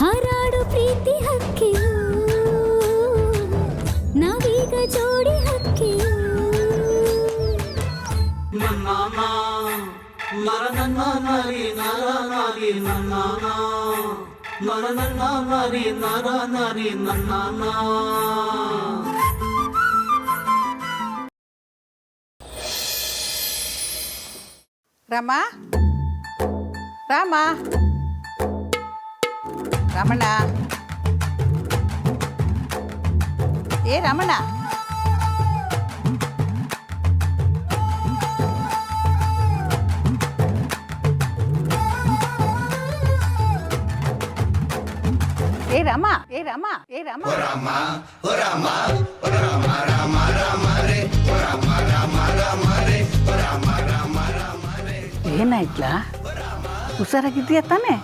ಹಾರಾಡು ಪ್ರೀತಿ ಹಕ್ಕಿಯು ನಾವೀಗ ಜೋಡಿ ಹಕ್ಕಿಯು ರಾಮ ರಾಮ ರಮಣ ಏ ರಮಣ ಏ ರಾಮ ಏ ರಾಮ ಏ ರಾಮ ರಾಮ ರಾಮ ರಾಮ ರಾಮ ರಾಮ ರೇ ರಾಮ ರಾಮ ರಾಮ ರೇ ರಾಮ ರಾಮ ರಾಮ ರೇ ಏನಾಯ್ತಲ್ಲ ಹುಷಾರಾಗಿದ್ದೀಯ ತಾನೇ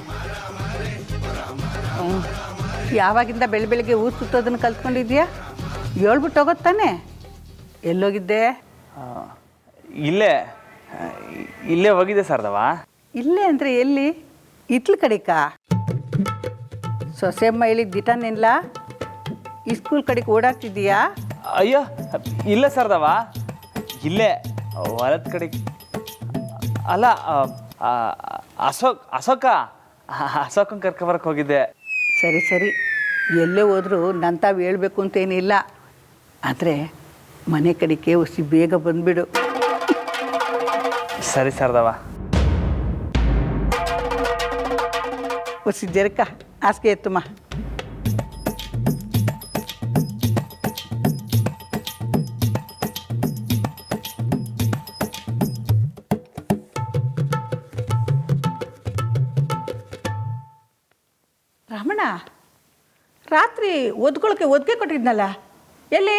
ಯಾವಾಗಿಂದ ಬೆಳಿಗ್ಗೆ ಊರು ಸುತ್ತೋದನ್ನು ಕಲ್ತ್ಕೊಂಡಿದ್ಯಾ ಹೇಳ್ಬಿಟ್ಟು ಹೋಗೋದು ತಾನೇ ಎಲ್ಲೋಗಿದ್ದೆ ಇಲ್ಲೇ ಇಲ್ಲೇ ಹೋಗಿದ್ದೆ ಸರ್ದವ ಇಲ್ಲೇ ಅಂದರೆ ಎಲ್ಲಿ ಇತ್ಲ ಕಡೆಕ ಸೊಸೆಮ್ಮ ಹೇಳಿದ ದಿಟನೆಲ್ಲ ಈ ಸ್ಕೂಲ್ ಕಡೆಗೆ ಓಡಾಡ್ತಿದ್ದೀಯಾ ಅಯ್ಯೋ ಇಲ್ಲ ಸರ್ದವ ಇಲ್ಲೇ ಹೊಲದ ಕಡೆ ಅಲ್ಲ ಅಶೋಕನ್ ಕರ್ಕೊಬರಕ್ಕೆ ಹೋಗಿದ್ದೆ ಸರಿ ಸರಿ ಎಲ್ಲೇ ಹೋದರೂ ನನ್ನ ತಾವು ಹೇಳ್ಬೇಕು ಅಂತೇನಿಲ್ಲ ಆದರೆ ಮನೆ ಕಡೆಗೆ ಒಸಿ ಬೇಗ ಬಂದುಬಿಡು ಸರಿ ಸರ್ದವ ಒಸಿ ಜರಕ ಹಾಸಿಗೆ ಎತ್ತುಮ್ಮ ರಮಣ ರಾತ್ರಿ ಒದ್ಕೊಳಕ್ಕೆ ಒದ್ಗೆ ಕೊಟ್ಟಿದ್ನಲ್ಲ ಎಲ್ಲಿ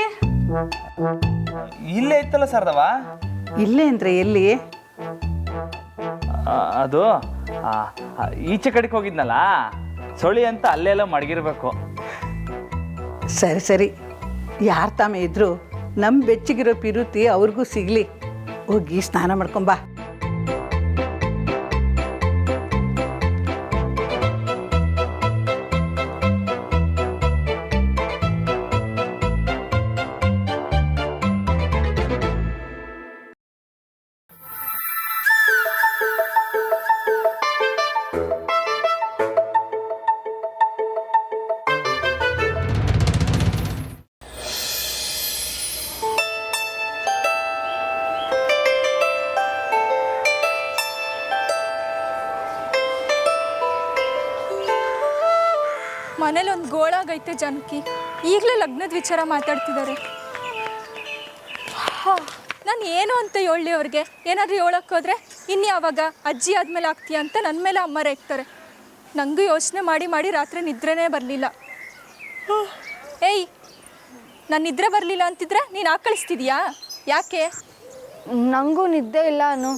ಇಲ್ಲೇ ಇತ್ತಲ್ಲ ಸರ್ದವ ಇಲ್ಲೇ ಅಂದರೆ ಎಲ್ಲಿ ಅದು ಈಚೆ ಕಡೆಗೆ ಹೋಗಿದ್ನಲ್ಲ ಸೊಳಿ ಅಂತ ಅಲ್ಲೆಲ್ಲ ಮಡಗಿರ್ಬೇಕು ಸರಿ ಸರಿ ಯಾರು ತಾಮೆ ಇದ್ರು ನಮ್ಮ ಬೆಚ್ಚಗಿರೋ ಪಿರುತಿ ಅವ್ರಿಗೂ ಸಿಗಲಿ ಹೋಗಿ ಸ್ನಾನ ಮಾಡ್ಕೊಂಬಾ ಮನೇಲಿ ಒಂದು ಗೋಳಾಗೈತೆ ಜನಕಿ ಈಗಲೇ ಲಗ್ನದ ವಿಚಾರ ಮಾತಾಡ್ತಿದ್ದಾರೆ. ನಾನು ಏನು ಅಂತ ಹೇಳಿ ಅವ್ರಿಗೆ ಏನಾದರೂ ಹೇಳೋಕ್ಕೋದ್ರೆ ಇನ್ಯಾವಾಗ ಅಜ್ಜಿ ಆದಮೇಲೆ ಆಗ್ತೀಯ ಅಂತ ನನ್ನ ಮೇಲೆ ಅಮ್ಮ ರೇಗ್ತಾರೆ. ನನಗೂ ಯೋಚನೆ ಮಾಡಿ ಮಾಡಿ ರಾತ್ರಿ ನಿದ್ರೆನೇ ಬರಲಿಲ್ಲ. ಏಯ್, ನಾನು ನಿದ್ರೆ ಬರಲಿಲ್ಲ ಅಂತಿದ್ರೆ ನೀನು ಆಕಳಿಸ್ತಿದ್ಯಾ? ಯಾಕೆ? ನನಗೂ ನಿದ್ದೆ ಇಲ್ಲ ಅನು.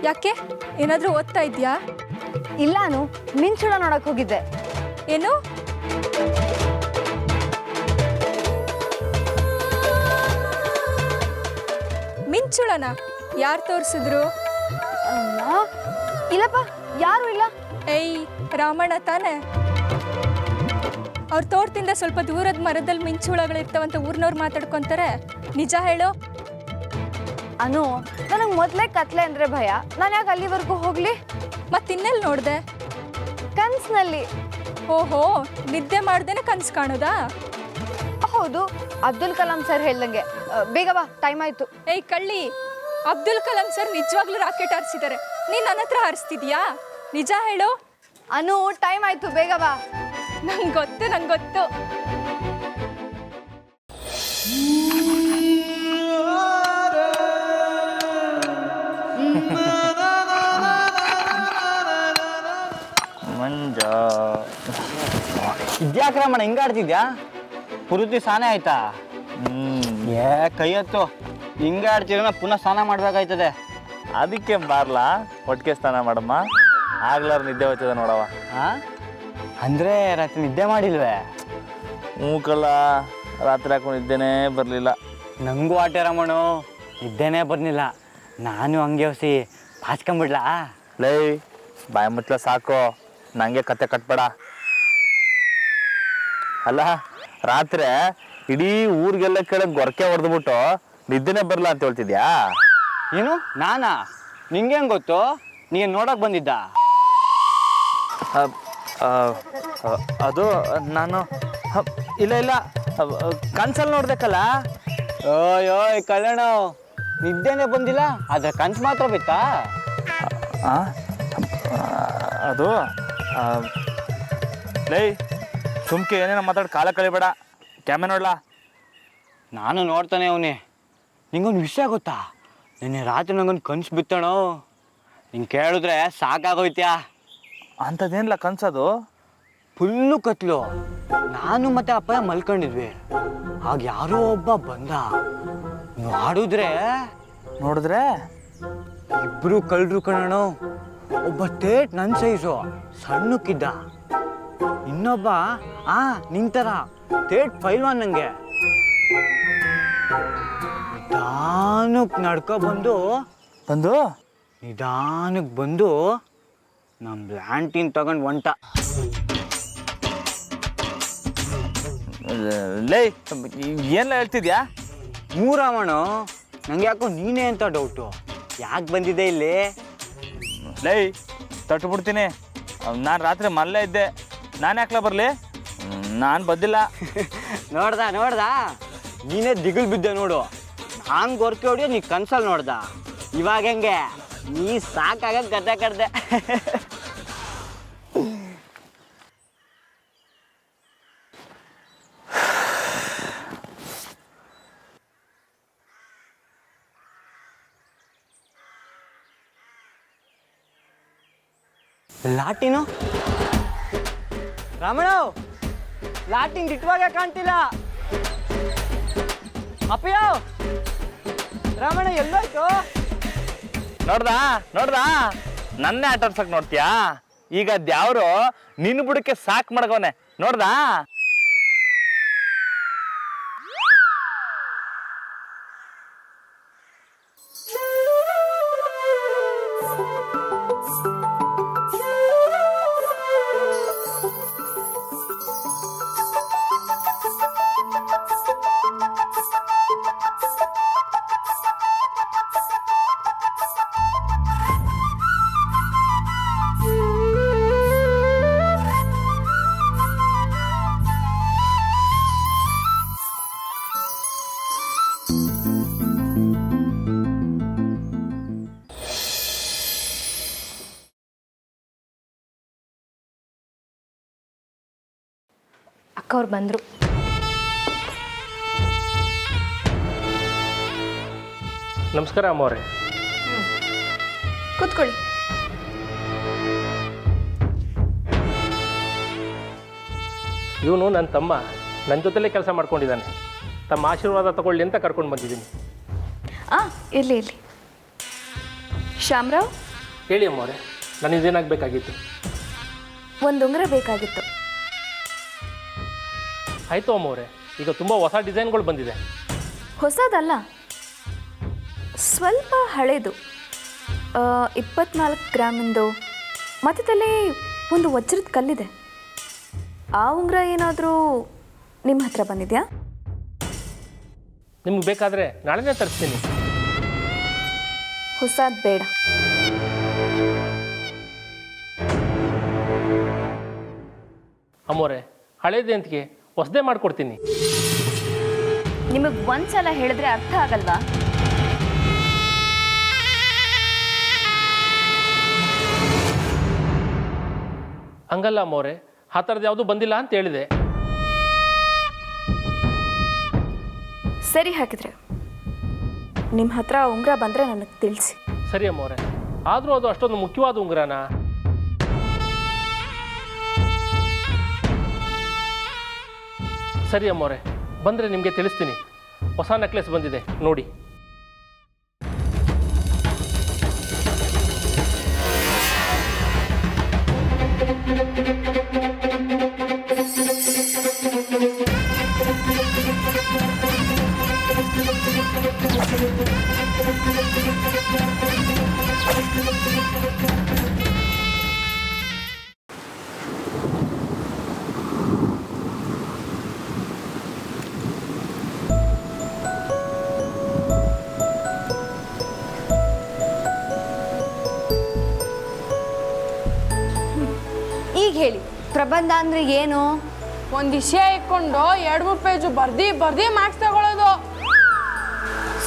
ಯಾಕೆ? ಏನಾದರೂ ಓದ್ತಾ ಇದೆಯಾ? ಇಲ್ಲ ಅನು, ಮಿಂಚುಳ ನೋಡಕ್ಕೆ ಹೋಗಿದ್ದೆ. ಏನು? ಮಿಂಚುಳನ ಯಾರು ತೋರಿಸಿದ್ರು? ಇಲ್ಲಪ್ಪ, ಯಾರು ಇಲ್ಲ. ಏಯ್, ರಾಮಣ್ಣ ತಾನೆ? ಅವ್ರ ತೋಟದಿಂದ ಸ್ವಲ್ಪ ದೂರದ ಮರದಲ್ಲಿ ಮಿಂಚುಳಗಳಿರ್ತಾವಂತ ಊರ್ನವ್ರು ಮಾತಾಡ್ಕೊತಾರೆ. ನಿಜ ಹೇಳು. ಅನು, ನನಗೆ ಮೊದಲೇ ಕತ್ಲೆ ಅಂದರೆ ಭಯ. ನಾನು ಯಾಕೆ ಅಲ್ಲಿವರೆಗೂ ಹೋಗಲಿ? ಮತ್ತಿನ್ನೆಲ್ಲಿ ನೋಡಿದೆ? ಕನ್ಸಿನಲ್ಲಿ. ಓಹೋ, ನಿದ್ದೆ ಮಾಡ್ದೇನೆ ಕನ್ಸು ಕಾಣೋದಾ? ಹೌದು, ಅಬ್ದುಲ್ ಕಲಾಂ ಸರ್ ಹೇಳ್ದಂಗೆ. ಬೇಗ ಬಾ, ಟೈಮ್ ಆಯಿತು. ಏಯ್ ಕಳ್ಳಿ, ಅಬ್ದುಲ್ ಕಲಾಂ ಸರ್ ನಿಜವಾಗ್ಲೂ ರಾಕೆಟ್ ಹಾರಿಸಿದ್ದಾರೆ. ನೀನು ನನ್ನ ಹತ್ರ ಹಾರಿಸ್ತಿದ್ಯಾ? ನಿಜ ಹೇಳು. ಅನು, ಟೈಮ್ ಆಯಿತು, ಬೇಗ ಬಾ. ನಂಗೆ ಗೊತ್ತು. ಮಂಜ ಇದ್ಯಾಕ್ರಮಣ ಹಿಂಗಾಡ್ತಿದ್ಯಾ? ಪುರುತಿ ಸ್ನಾನ ಆಯ್ತಾ? ಏ ಕೈ ಹತ್ತು, ಹಿಂಗಾಡ್ತಿರ ಪುನಃ ಸ್ನಾನ ಮಾಡ್ಬೇಕಾಯ್ತದೆ. ಅದಕ್ಕೆ ಬಾರ್ಲಾ ಒಟ್ಟಿಗೆ ಸ್ನಾನ ಮಾಡಮ್ಮ, ಆಗ್ಲಾರ ನಿದ್ದೆ ಹೋಗ್ತದೆ ನೋಡವ. ಅಂದರೆ ರಾತ್ರಿ ನಿದ್ದೆ ಮಾಡಿಲ್ವೇ? ಮೂಕಲ್ಲ, ರಾತ್ರಿ ಹಾಕೊಂಡು ನಿದ್ದೆನೇ ಬರಲಿಲ್ಲ. ನಂಗೂ ಆಟೆ ರಮಣು, ನಿದ್ದೆನೇ ಬರ್ನಿಲ್ಲ. ನಾನು ಹಂಗೆ ಹೊಸಿ ಬಾಚ್ಕೊಂಬಿಡ್ಲಾ? ಲೈ ಬಾಯಿ ಮುಚ್ಚಲ ಸಾಕು, ನನಗೆ ಕತೆ ಕಟ್ಬೇಡ. ಅಲ್ಲ ರಾತ್ರಿ ಇಡೀ ಊರಿಗೆಲ್ಲ ಕೇಳಕ್ಕೆ ಗೊರಕೆ ಹೊಡೆದ್ಬಿಟ್ಟು ನಿದ್ದೆನೇ ಬರಲ್ಲ ಅಂತ ಹೇಳ್ತಿದ್ಯಾ? ಏನು ನಾನಾ? ನಿಂಗೆ ಹೆಂಗೆ ಗೊತ್ತು? ನೀನು ನೋಡೋಕೆ ಬಂದಿದ್ದ? ಅದು ನಾನು ಇಲ್ಲ ಇಲ್ಲ ಕನ್ಸಲ್ಲಿ ನೋಡ್ಬೇಕಲ್ಲ. ಓಯ್ ಕಲ್ಯಾಣ, ನಿದ್ದೆನೇ ಬಂದಿಲ್ಲ, ಆದ್ರೆ ಕನ್ಸು ಮಾತ್ರ ಬಿತ್ತಾ? ಅದು ಲೈ ಸುಮ್ಕೆ ಏನೇನೋ ಮಾತಾಡಿ ಕಾಲ ಕಳಿಬೇಡ. ಕ್ಯಾಮೆ ನೋಡ್ಲಾ? ನಾನು ನೋಡ್ತಾನೆ ಅವನೇ. ನಿಂಗೊಂದು ವಿಷಯ ಗೊತ್ತಾ? ನಿನ್ನೆ ರಾತ್ರಿ ನಂಗೊಂದು ಕನ್ಸು ಬಿತ್ತಣೋ, ನಿಂಗೆ ಕೇಳಿದ್ರೆ ಸಾಕಾಗೋಯ್ತ್ಯಾ. ಅಂಥದ್ದೇನಿಲ್ಲ ಕನ್ಸದು. ಫುಲ್ಲು ಕತ್ಲು. ನಾನು ಮತ್ತೆ ಅಪ್ಪ ಮಲ್ಕೊಂಡಿದ್ವಿ. ಆಗ ಯಾರೋ ಒಬ್ಬ ಬಂದ. ನೋಡಿದ್ರೆ ಇಬ್ರು ಕಳ್ರು ಕಣೋ. ಒಬ್ಬ ತೇಟ್ ನನ್ನ ಸೈಜು ಸಣ್ಣಕ್ಕಿದ್ದ, ಇನ್ನೊಬ್ಬ ನಿಂತರ ತೇಟ್ ಫೈಲ್ವಾನ್. ನಂಗೆ ನಿಧಾನಕ್ಕೆ ನಡ್ಕೊ ಬಂದು ನಮ್ಮ ಲ್ಯಾಂಟಿನ್ ತಗೊಂಡು ಹೊಂಟ. ಲೈ ಏನೆಲ್ಲ ಹೇಳ್ತಿದ್ಯಾ? ಮೂರಾಮಣ್ಣು, ನಂಗೆ ಯಾಕೋ ನೀನೇ ಅಂತ ಡೌಟು. ಯಾಕೆ ಬಂದಿದೆ ಇಲ್ಲಿ? ಲೈ ತಟ್ಬಿಡ್ತೀನಿ. ನಾನು ರಾತ್ರಿ ಮಲ್ಲೇ ಇದ್ದೆ, ನಾನು ಯಾಕಲ ಬರಲಿ? ನಾನು ಬಂದಿಲ್ಲ. ನೋಡ್ದ ನೀನೇ ದಿಗಿಲ್ ಬಿದ್ದೆ ನೋಡು. ನಾನು ಗೊರ್ಕೆ ಹೊಡಿಯೋ ನೀ ಕನ್ಸಲ್ಲಿ ನೋಡ್ದ. ಇವಾಗ ಹೆಂಗೆ ನೀ ಸಾಕಾಗ ಗದ್ದೆ ಕಡ್ದೆ. ಲಾಟಿನು ರಮಣ, ಲಾಟಿನ್ ದಿಟ್ಟವಾಗ ಕಾಣ್ತಿಲ್ಲ. ಅಪ್ಪಯ್ಯ, ರಮಣ ಎಲ್ಲೋಯ್ತು? ನೋಡ್ದಾ ನನ್ನೇ ಆಟಾಡ್ಸಕ್ ನೋಡ್ತೀಯಾ? ಈಗ ಅದ್ಯಾವ್ರು ನಿನ್ನ ಬುಡಕ್ಕೆ ಸಾಕ್ ಮಾಡ್ಗವನೆ. ನೋಡ್ದಾ? ಅವ್ರು ಬಂದರು. ನಮಸ್ಕಾರ ಅಮ್ಮವ್ರೆ. ಕೂತ್ಕೊಳ್ಳಿ. ಇವನು ನನ್ನ ತಮ್ಮ, ನನ್ನ ಜೊತೆಲೇ ಕೆಲಸ ಮಾಡ್ಕೊಂಡಿದ್ದಾನೆ. ತಮ್ಮ ಆಶೀರ್ವಾದ ತಗೊಳ್ಳಿ ಅಂತ ಕರ್ಕೊಂಡು ಬಂದಿದ್ದೀನಿ. ಇರಲಿ ಶ್ಯಾಮರಾವ್, ಹೇಳಿ ಅಮ್ಮವ್ರೆ, ನನಗೇನಾಗಬೇಕಾಗಿತ್ತು? ಒಂದು ಉಂಗುರ ಬೇಕಾಗಿತ್ತು. ಆಯಿತು ಅಮ್ಮವ್ರೆ, ಈಗ ತುಂಬ ಹೊಸ ಡಿಸೈನ್ಗಳು ಬಂದಿದೆ. ಹೊಸದಲ್ಲ, ಸ್ವಲ್ಪ ಹಳೇದು. 24 ಗ್ರಾಮಿಂದು. ಮಧ್ಯದಲ್ಲಿ ಒಂದು ವಜ್ರದ ಕಲ್ಲಿದೆ. ಆ ಉಂಗುರ ಏನಾದರೂ ನಿಮ್ಮ ಹತ್ರ ಬಂದಿದೆಯಾ? ನಿಮ್ಗೆ ಬೇಕಾದರೆ ನಾಳೆನೇ ತರಿಸ್ತೀನಿ. ಹೊಸದು ಬೇಡ. ಅಮ್ಮವ್ರೆ, ಹಳೇದು ಅಂತಿಗೆ ಹೊಸದೇ ಮಾಡಿಕೊಡ್ತೀನಿ. ನಿಮಗೆ ಒಂದ್ಸಲ ಹೇಳಿದ್ರೆ ಅರ್ಥ ಆಗಲ್ವಾ? ಹಂಗಲ್ಲ ಅಮ್ಮವ್ರೆ, ಆ ಥರದ್ದು ಯಾವುದೂ ಬಂದಿಲ್ಲ ಅಂತ ಹೇಳಿದೆ. ಸರಿ, ಹಾಕಿದ್ರೆ ನಿಮ್ಮ ಹತ್ರ ಉಂಗುರ ಬಂದರೆ ನನಗೆ ತಿಳಿಸಿ. ಸರಿ ಅಮ್ಮವ್ರೆ, ಆದರೂ ಅದು ಅಷ್ಟೊಂದು ಮುಖ್ಯವಾದ ಉಂಗುರನಾ? ಸರಿ ಅಮ್ಮವ್ರೆ, ಬಂದರೆ ನಿಮಗೆ ತಿಳಿಸ್ತೀನಿ. ಹೊಸ ನೆಕ್ಲೆಸ್ ಬಂದಿದೆ ನೋಡಿ. ಪ್ರಬಂಧ ಅಂದರೆ ಏನು? ಒಂದು ವಿಷಯ ಇಟ್ಕೊಂಡು 2-3 ಪೇಜು ಬರ್ದಿ ಮಾರ್ಕ್ಸ್ ತಗೊಳ್ಳೋದು.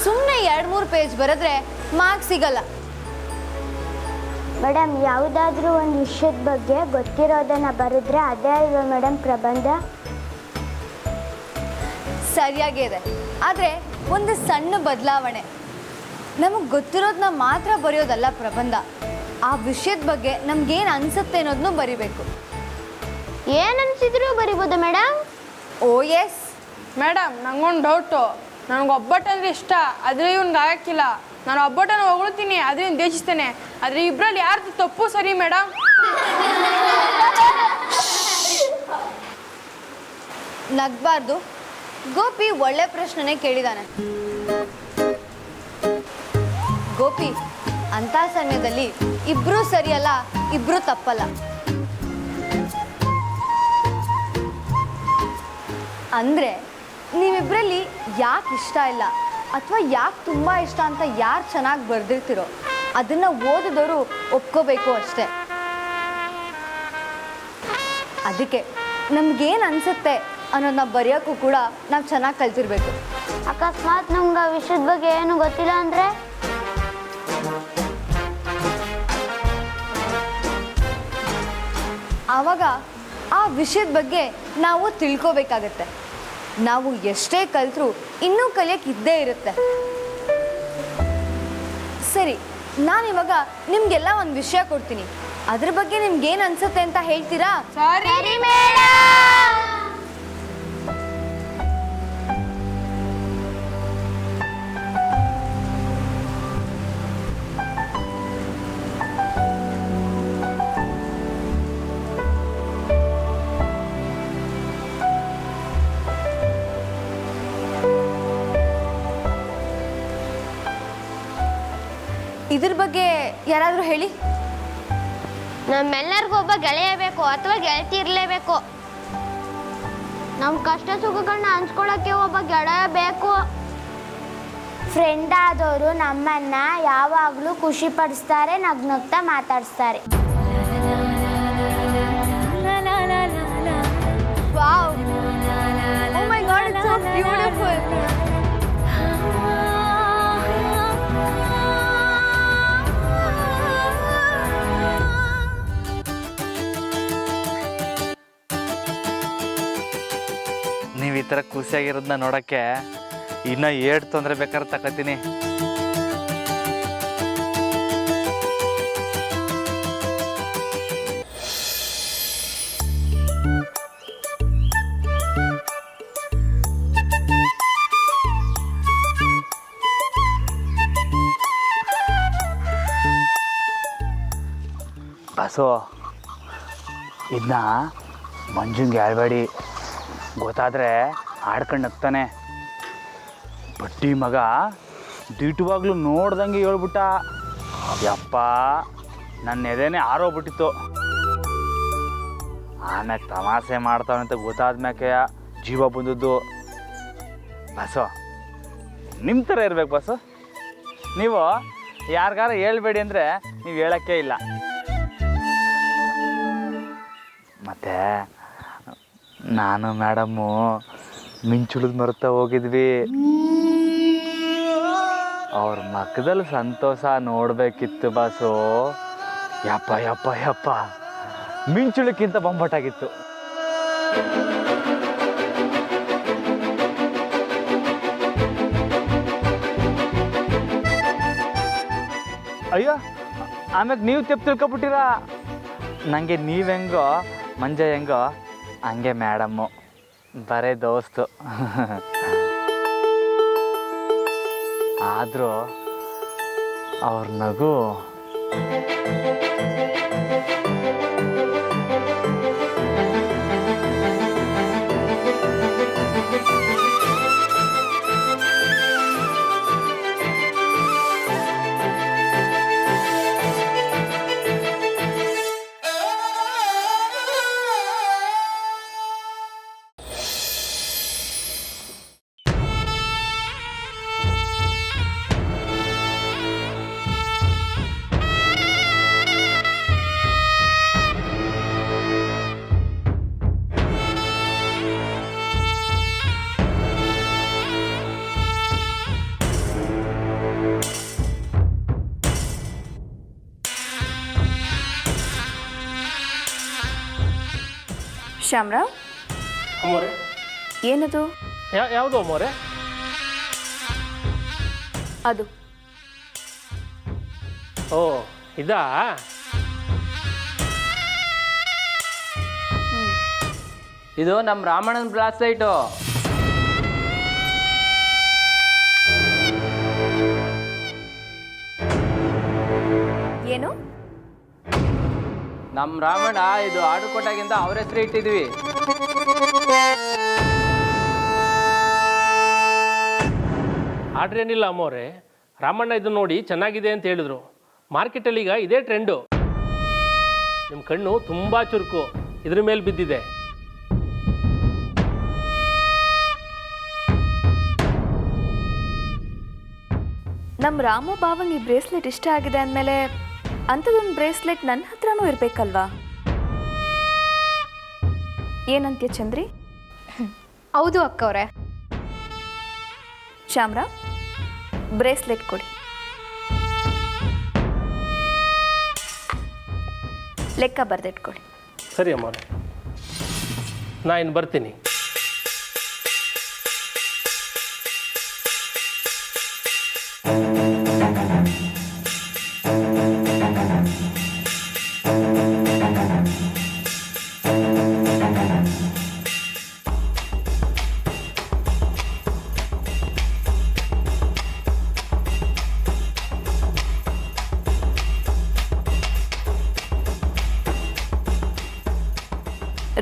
ಸುಮ್ಮನೆ 2-3 ಪೇಜ್ ಬರೆದ್ರೆ ಮಾರ್ಕ್ಸ್ ಸಿಗಲ್ಲ. ಮೇಡಮ್, ಯಾವುದಾದ್ರೂ ಒಂದು ವಿಷಯದ ಬಗ್ಗೆ ಗೊತ್ತಿರೋದನ್ನ ಬರೆದ್ರೆ ಅದೇ ಅಲ್ವಾ ಮೇಡಮ್ ಪ್ರಬಂಧ? ಸರಿಯಾಗಿದೆ, ಆದರೆ ಒಂದು ಸಣ್ಣ ಬದಲಾವಣೆ. ನಮಗೆ ಗೊತ್ತಿರೋದನ್ನ ಮಾತ್ರ ಬರೆಯೋದಲ್ಲ ಪ್ರಬಂಧ. ಆ ವಿಷಯದ ಬಗ್ಗೆ ನಮ್ಗೇನು ಅನಿಸುತ್ತೆ ಅನ್ನೋದನ್ನು ಬರಿಬೇಕು. ಏನು ಅನಿಸಿದ್ರು ಬರಿಬೋದು ಮೇಡಮ್? ಓ ಎಸ್ ಮೇಡಮ್, ನಂಗೊಂದು ಡೌಟು. ನನಗೆ ಒಬ್ಬಟ್ಟು ಅಂದರೆ ಇಷ್ಟ, ಆದರೆ ಇವ್ನಿಗೆ ಆಗಕ್ಕಿಲ್ಲ. ನಾನು ಒಬ್ಬಟ್ಟನ್ನು ಹೊಗಳ್ತೀನಿ, ಅದರಿಂದ ದೇಶಿಸ್ತೇನೆ. ಆದರೆ ಇಬ್ಬರಲ್ಲಿ ಯಾರ್ದು ತಪ್ಪು ಸರಿ ಮೇಡಮ್? ನಗಬಾರ್ದು. ಗೋಪಿ ಒಳ್ಳೆ ಪ್ರಶ್ನೆನೇ ಕೇಳಿದಾನೆ. ಗೋಪಿ, ಅಂಥ ಸಮಯದಲ್ಲಿ ಇಬ್ರು ಸರಿಯಲ್ಲ, ಇಬ್ರು ತಪ್ಪಲ್ಲ. ಅಂದರೆ ನೀವಿಬ್ಬರಲ್ಲಿ ಯಾಕೆ ಇಷ್ಟ ಇಲ್ಲ ಅಥವಾ ಯಾಕೆ ತುಂಬ ಇಷ್ಟ ಅಂತ ಯಾರು ಚೆನ್ನಾಗಿ ಬರೆದಿರ್ತಿರೋ ಅದನ್ನು ಓದಿದವರು ಒಪ್ಕೋಬೇಕು ಅಷ್ಟೆ. ಅದಕ್ಕೆ ನಮಗೇನು ಅನಿಸುತ್ತೆ ಅನ್ನೋದನ್ನ ಬರೆಯೋಕ್ಕೂ ಕೂಡ ನಾವು ಚೆನ್ನಾಗಿ ಕಲ್ತಿರ್ಬೇಕು. ಅಕಸ್ಮಾತ್ ನಮ್ಗೆ ಆ ವಿಷಯದ ಬಗ್ಗೆ ಏನು ಗೊತ್ತಿಲ್ಲ ಅಂದರೆ? ಆವಾಗ ಆ ವಿಷಯದ ಬಗ್ಗೆ ನಾವು ತಿಳ್ಕೋಬೇಕಾಗತ್ತೆ. ನಾವು ಎಷ್ಟೇ ಕಲ್ತ್ರೂ ಇನ್ನೂ ಕಲಿಯೋಕೆ ಇದ್ದೇ ಇರುತ್ತೆ. ಸರಿ, ನಾನಿವಾಗ ನಿಮಗೆಲ್ಲ ಒಂದು ವಿಷಯ ಕೊಡ್ತೀನಿ. ಅದ್ರ ಬಗ್ಗೆ ನಿಮ್ಗೇನು ಅನ್ಸುತ್ತೆ ಅಂತ ಹೇಳ್ತೀರಾ? ಸರಿ ಇದ್ರ ಬಗ್ಗೆ ಯಾರಾದರೂ ಹೇಳಿ. ನಮ್ಮೆಲ್ಲರಿಗೂ ಒಬ್ಬ ಗೆಳೆಯ ಬೇಕು ಅಥವಾ ಗೆಳತಿ ಇರಲೇಬೇಕು. ನಮ್ಮ ಕಷ್ಟ ಸುಖಗಳನ್ನ ಹಂಚ್ಕೊಳ್ಳೋಕ್ಕೆ ಒಬ್ಬ ಗೆಳೆಯ ಬೇಕು. ಫ್ರೆಂಡ್ ಆದವರು ನಮ್ಮನ್ನ ಯಾವಾಗಲೂ ಖುಷಿ ಪಡಿಸ್ತಾರೆ, ನಗ್ನಗ್ತಾ ಮಾತಾಡಿಸ್ತಾರೆ. Wow, oh my god, it's so beautiful. ನೀವು ಈ ಥರ ಖುಷಿಯಾಗಿರೋದನ್ನ ನೋಡೋಕ್ಕೆ ಇನ್ನೂ 7 ತೊಂದರೆ ಬೇಕಾದ್ರೆ ತಗೋತೀನಿ. ಬಸು, ಇದನ್ನ ಮಂಜುಂಗೆ ಹೇಳ್ಬೇಡಿ. ಗೊತ್ತಾದರೆ ಆಡ್ಕೊಂಡು ನಗ್ತಾನೆ. ಬಡ್ಡಿ ಮಗ ದಿಟ್ಟವಾಗ್ಲೂ ನೋಡ್ದಂಗೆ ಹೇಳ್ಬಿಟ್ಟ. ಯಪ್ಪ, ನನ್ನ ಎದೆನೇ ಆರೋಗ್ಬಿಟ್ಟಿತ್ತು. ಆಮ್ಯಾಗ ತಮಾಷೆ ಮಾಡ್ತಾವಂತ ಗೊತ್ತಾದ್ಮ್ಯಾಕೆ ಜೀವ ಬಂದದ್ದು. ಬಸು, ನಿಮ್ಮ ಥರ ಇರ್ಬೇಕು ಬಸ್ಸು. ನೀವು ಯಾರಿಗಾರ ಹೇಳ್ಬೇಡಿ ಅಂದರೆ ನೀವು ಹೇಳೋಕ್ಕೆ ಇಲ್ಲ. ಮತ್ತು ನಾನು ಮೇಡಮ್ಮು ಮಿಂಚುಳಿದ ಮರ್ತಾ ಹೋಗಿದ್ವಿ. ಅವ್ರ ಮಕ್ಕದಲ್ಲಿ ಸಂತೋಷ ನೋಡಬೇಕಿತ್ತು ಬಾಸು. ಯಪ್ಪ ಯಪ್ಪ ಯಪ್ಪ, ಮಿಂಚುಳಕ್ಕಿಂತ ಬೊಂಬಾಟಾಗಿತ್ತು. ಅಯ್ಯೋ, ಆಮ್ಯಾಗ ನೀವು ತೆಪ್ಪು ತಿಳ್ಕೊಬಿಟ್ಟಿರ. ನನಗೆ ನೀವು ಹೆಂಗೋ ಮಂಜ ಹೆಂಗೋ ಹಂಗೆ ಮೇಡಮ್ಮು, ಬರೇ ದೋಸ್ತು. ಆದರೂ ಅವ್ರ ನಗು ಶ್ಯಾಮ್ರಾವ್, ಅಮ್ಮೋರೆ ಏನದು? ಯಾವುದು ಅಮ್ಮೋರೆ? ಅದು ಓ ಇದಾ? ಇದು ನಮ್ಮ ರಾಮಣ್ಣನ ಬ್ರಾಸ್ಲೈಟು. ಏನು? ನಮ್ಮ ರಾಮಣ್ಣ ಇದು ಆರ್ಡರ್ ಕೊಟ್ಟಾಗಿಂದ ಅವ್ರ ಹೆಸರು ಇಟ್ಟಿದ್ವಿ. ಆರ್ಡ್ರ್ ಏನಿಲ್ಲ ಅಮ್ಮೋರೆ, ರಾಮಣ್ಣ ಇದು ನೋಡಿ ಚೆನ್ನಾಗಿದೆ ಅಂತ ಹೇಳಿದ್ರು. ಮಾರ್ಕೆಟಲ್ಲಿ ಈಗ ಇದೇ ಟ್ರೆಂಡು. ನಿಮ್ಮ ಕಣ್ಣು ತುಂಬ ಚುರುಕು, ಇದ್ರ ಮೇಲೆ ಬಿದ್ದಿದೆ. ನಮ್ಮ ರಾಮು ಬಾವಂಗೆ ಈ ಬ್ರೇಸ್ಲೆಟ್ ಇಷ್ಟ ಆಗಿದೆ ಅಂದಮೇಲೆ ಅಂಥದ್ದೊಂದು ಬ್ರೇಸ್ಲೆಟ್ ನನ್ನ ಹತ್ರನೂ ಇರಬೇಕಲ್ವಾ? ಏನಂತೀಯ ಚಂದ್ರಿ? ಹೌದು ಅಕ್ಕವ್ರೆ. ಶ್ಯಾಮ್ರಾವ್, ಬ್ರೇಸ್ಲೆಟ್ ಕೊಡಿ. ಲೆಕ್ಕ ಬರೆದಿಟ್ಕೊಡಿ. ಸರಿ ಅಮ್ಮೋರೆ, ನಾ ಇನ್ನು ಬರ್ತೀನಿ.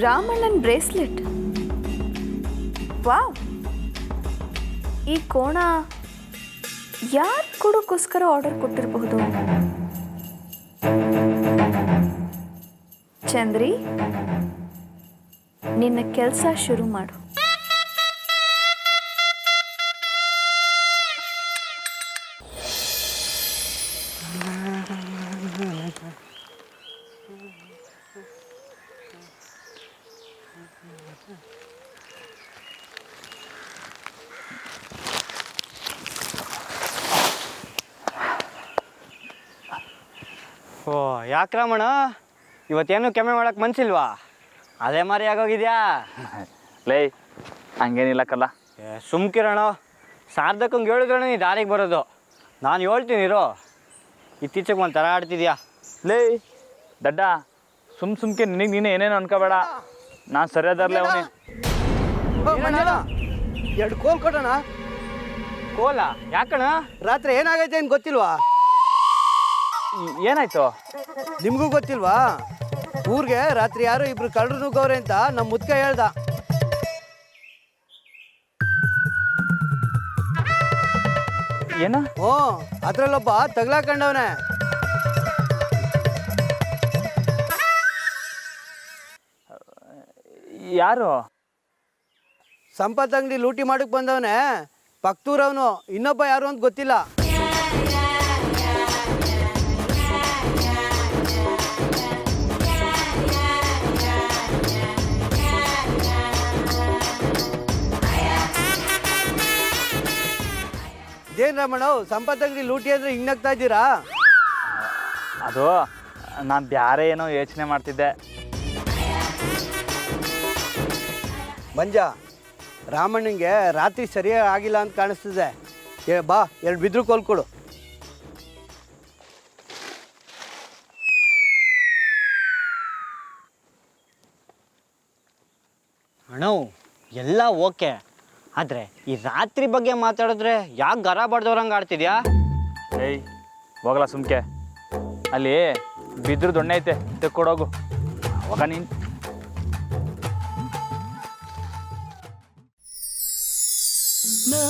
ರಾಮಣ್ಣನ ಬ್ರೇಸ್ಲೆಟ್, ವಾವ್! ಈ ಕೋಣ ಯಾರು ಕೊಡೋಕ್ಕೋಸ್ಕರ ಆರ್ಡರ್ ಕೊಟ್ಟಿರಬಹುದು? ಚಂದ್ರಿ, ನಿನ್ನ ಕೆಲಸ ಶುರು ಮಾಡು. ಓ ಯಾಕೆ ರಾಮಣ್ಣ, ಇವತ್ತೇನು ಕೆಮ್ಮೆ ಮಾಡಕ್ಕೆ ಮನ್ಸಿಲ್ವಾ? ಅದೇ ಮಾರಿ ಆಗೋಗಿದ್ಯಾ? ಲೇ ಹಂಗೇನಿಲ್ಲ ಕಲ್ಲ. ಸುಮ್ಕಿರಣ, ಸಾರ್ಧಕ್ಕಂಗೆ ಹೇಳಿದ್ರಣ ನೀ ದಾರಿಗೆ ಬರೋದು. ನಾನು ಹೇಳ್ತೀನಿ ಇರೋ, ಇತ್ತೀಚೆಗೆ ಒಂಥರ ಆಡ್ತಿದ್ಯಾ. ಲೇ ದಡ್ಡ, ಸುಮ್ಕೆ ನಿನಗೆ ನೀನು ಏನೇನು ಅನ್ಕೋಬೇಡ. ನಾನು ಸರಿಯಾದರ್ಲೆ ಅವನೇ. ಎರಡು ಕೋಲ್ ಕೊಡೋಣ. ಕೋಲ ಯಾಕಣ? ರಾತ್ರಿ ಏನಾಗೈತೆ ಏನು ಗೊತ್ತಿಲ್ವಾ? ಏನಾಯ್ತು? ನಿಮಗೂ ಗೊತ್ತಿಲ್ವಾ? ಊರಿಗೆ ರಾತ್ರಿ ಯಾರೋ ಇಬ್ರು ಕಳ್ಳರು ನುಗ್ಗವ್ರೆ ಅಂತ ನಮ್ಮ ಮುದ್ಕ ಹೇಳ್ದ. ಏನ? ಹ್ಞೂ, ಅದ್ರಲ್ಲೊಬ್ಬ ತಗ್ಲಾಕೊಂಡವನೆ. ಯಾರು? ಸಂಪತ್ ಅಂಗಡಿ ಲೂಟಿ ಮಾಡಕ್ ಬಂದವನೆ, ಪಕ್ತೂರವನು. ಇನ್ನೊಬ್ಬ ಯಾರು ಅಂತ ಗೊತ್ತಿಲ್ಲ. ಇದೇನು ರಮಣ, ಸಂಪತ್ ಅಂಗಡಿ ಲೂಟಿ ಅಂದ್ರೆ ಹಿಂಗ್ನಾಗ್ತಾ ಇದ್ದೀರಾ? ಅದು ನಾನು ಬ್ಯಾರೆ ಏನೋ ಯೋಚನೆ ಮಾಡ್ತಿದ್ದೆ. ಮಂಜ, ರಾಮಣ್ಣಂಗೆ ರಾತ್ರಿ ಸರಿಯಾಗಿ ಆಗಿಲ್ಲ ಅಂತ ಕಾಣಿಸ್ತಿದೆ. ಬಾ, ಎರಡು ಬಿದ್ರು ಕೋಲ್ ಕೊಡು. ಅಣ್ಣವ್ ಎಲ್ಲ ಓಕೆ, ಆದರೆ ಈ ರಾತ್ರಿ ಬಗ್ಗೆ ಮಾತಾಡಿದ್ರೆ ಯಾಕೆ ಗರ ಬಡ್ದವ್ರಂಗೆ ಆಡ್ತಿದ್ಯಾ? ಏಯ್ ಹೋಗಲ್ಲ ಸುಮ್ಕೆ. ಅಲ್ಲಿ ಬಿದ್ರು ದೊಣ್ಣೆ ಐತೆ, ತೆಕ್ಕೊಡೋಗು. ಅವಾಗ ನೀನು na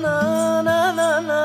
na na na